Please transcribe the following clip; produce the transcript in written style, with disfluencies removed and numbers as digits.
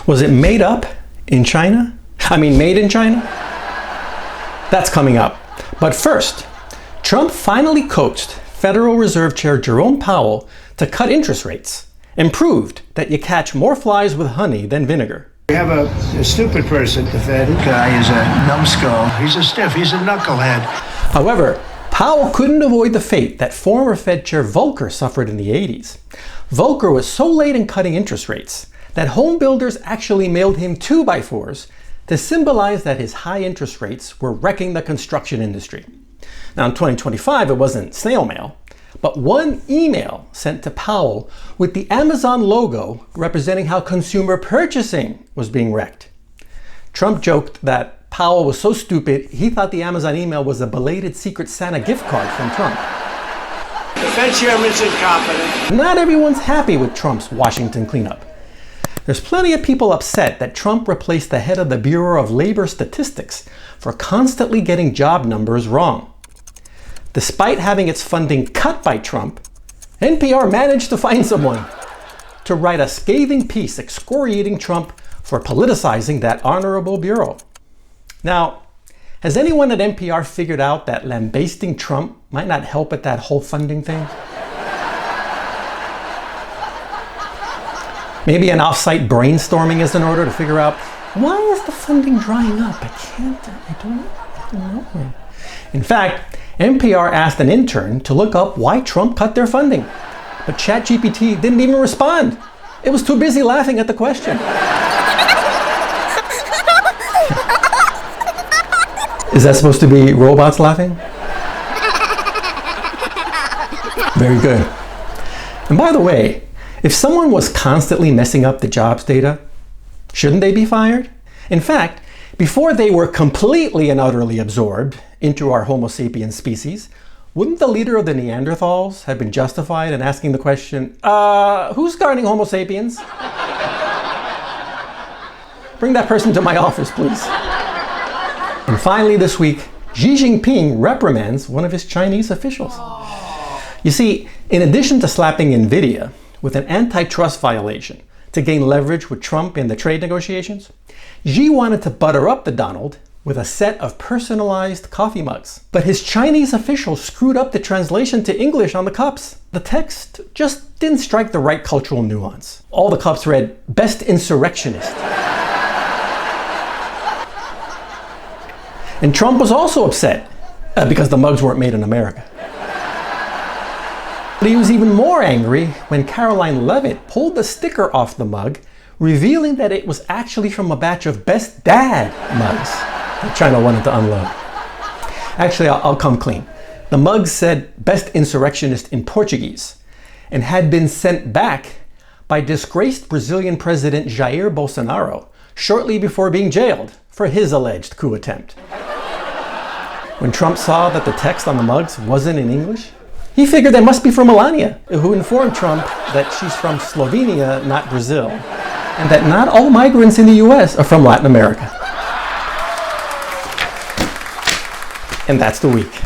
Was it made up in China? Made in China? That's coming up. But first, Trump finally coaxed Federal Reserve Chair Jerome Powell to cut interest rates and proved that you catch more flies with honey than vinegar. We have a stupid person at the Fed. The guy is a numbskull. He's a stiff. He's a knucklehead. However, Powell couldn't avoid the fate that former Fed Chair Volcker suffered in the 80s. Volcker was so late in cutting interest rates that home builders actually mailed him 2x4s to symbolize that his high interest rates were wrecking the construction industry. Now in 2025, it wasn't snail mail, but one email sent to Powell with the Amazon logo representing how consumer purchasing was being wrecked. Trump joked that Powell was so stupid, he thought the Amazon email was a belated Secret Santa gift card from Trump. The Fed chairman's incompetent. Not everyone's happy with Trump's Washington cleanup. There's plenty of people upset that Trump replaced the head of the Bureau of Labor Statistics for constantly getting job numbers wrong. Despite having its funding cut by Trump, NPR managed to find someone to write a scathing piece excoriating Trump for politicizing that honorable bureau. Now, has anyone at NPR figured out that lambasting Trump might not help at that whole funding thing? Maybe an off-site brainstorming is in order to figure out, why is the funding drying up? I don't know. In fact, NPR asked an intern to look up why Trump cut their funding, but ChatGPT didn't even respond. It was too busy laughing at the question. Is that supposed to be robots laughing? Very good. And by the way, if someone was constantly messing up the jobs data, shouldn't they be fired? In fact, before they were completely and utterly absorbed into our Homo sapiens species, wouldn't the leader of the Neanderthals have been justified in asking the question, who's guarding Homo sapiens? Bring that person to my office, please. And finally this week, Xi Jinping reprimands one of his Chinese officials. You see, in addition to slapping NVIDIA with an antitrust violation to gain leverage with Trump in the trade negotiations, Xi wanted to butter up the Donald with a set of personalized coffee mugs. But his Chinese official screwed up the translation to English on the cups. The text just didn't strike the right cultural nuance. All the cups read, "Best Insurrectionist." And Trump was also upset because the mugs weren't made in America. But he was even more angry when Caroline Levitt pulled the sticker off the mug, revealing that it was actually from a batch of Best Dad mugs that China wanted to unload. Actually, I'll come clean. The mugs said Best Insurrectionist in Portuguese and had been sent back by disgraced Brazilian President Jair Bolsonaro shortly before being jailed for his alleged coup attempt. When Trump saw that the text on the mugs wasn't in English, he figured they must be from Melania, who informed Trump that she's from Slovenia, not Brazil, and that not all migrants in the US are from Latin America. And that's the week.